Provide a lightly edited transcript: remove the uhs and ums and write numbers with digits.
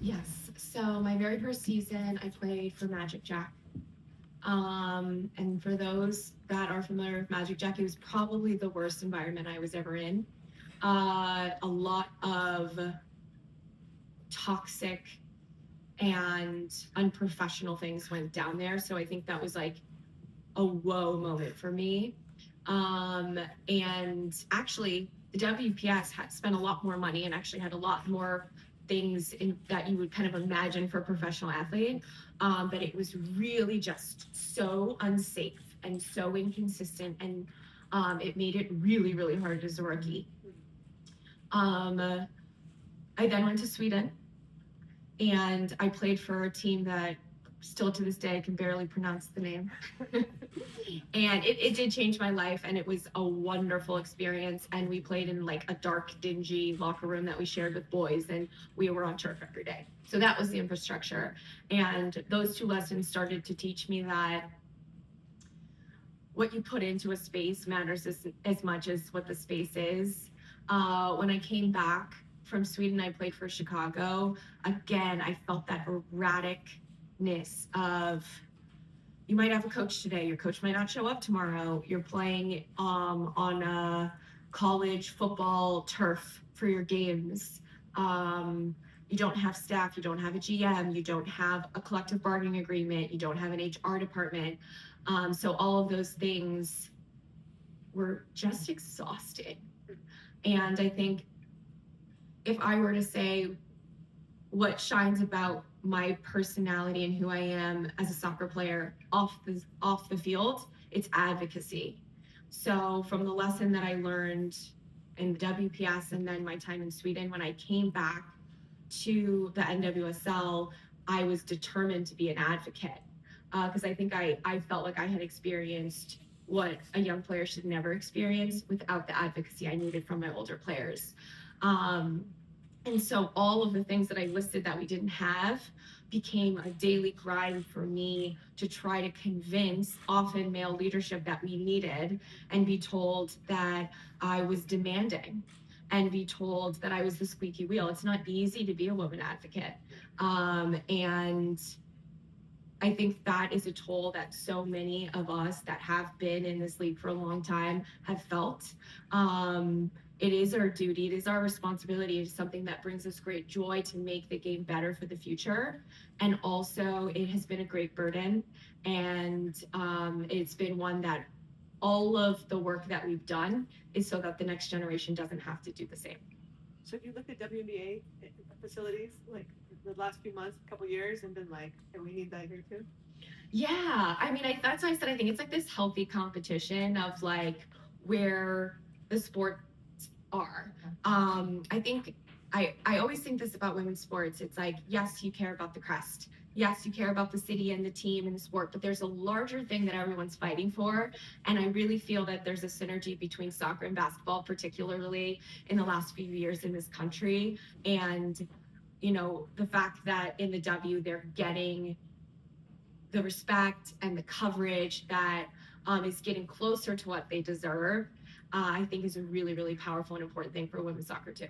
Yes. So my very first season, I played for Magic Jack. And for those that are familiar with Magic Jack, it was probably the worst environment I was ever in. A lot of toxic and unprofessional things went down there. So I think that was like a whoa moment for me. Um, and actually, the WPS had spent a lot more money and actually had a lot more things that you would kind of imagine for a professional athlete. But it was really just so unsafe and so inconsistent, and it made it really, really hard as a rookie. Um, I then went to Sweden and I played for a team that still to this day I can barely pronounce the name. And it did change my life, and it was a wonderful experience. And we played in like a dark, dingy locker room that we shared with boys, and we were on turf every day. So that was the infrastructure. And those two lessons started to teach me that what you put into a space matters as much as what the space is. When I came back from Sweden, I played for Chicago. Again, I felt that erraticness of you might have a coach today, your coach might not show up tomorrow. You're playing on a college football turf for your games. You don't have staff, you don't have a GM, you don't have a collective bargaining agreement, you don't have an HR department. So all of those things were just exhausting. And I think if I were to say what shines about my personality and who I am as a soccer player off the field, it's advocacy. So from the lesson that I learned in the WPS and then my time in Sweden, when I came back to the NWSL, I was determined to be an advocate because I think I felt like I had experienced what a young player should never experience without the advocacy I needed from my older players. Um, and so all of the things that I listed that we didn't have became a daily grind for me to try to convince often male leadership that we needed, and be told that I was demanding, and be told that I was the squeaky wheel. It's not easy to be a woman advocate. And I think that is a toll that so many of us that have been in this league for a long time have felt. It is our duty, it is our responsibility, it is something that brings us great joy to make the game better for the future. And also, it has been a great burden, and it's been one that all of the work that we've done is so that the next generation doesn't have to do the same. So if you look at WNBA facilities, like the last few months, couple years, and been like, hey, we need that here too? Yeah, I mean, that's why I said I think it's like this healthy competition of like where the sports are. I think I always think this about women's sports. It's like, yes, you care about the crest. Yes, you care about the city and the team and the sport, but there's a larger thing that everyone's fighting for. And I really feel that there's a synergy between soccer and basketball, particularly in the last few years in this country. And, you know, the fact that in the W, they're getting the respect and the coverage that is getting closer to what they deserve, I think is a really, really powerful and important thing for women's soccer too.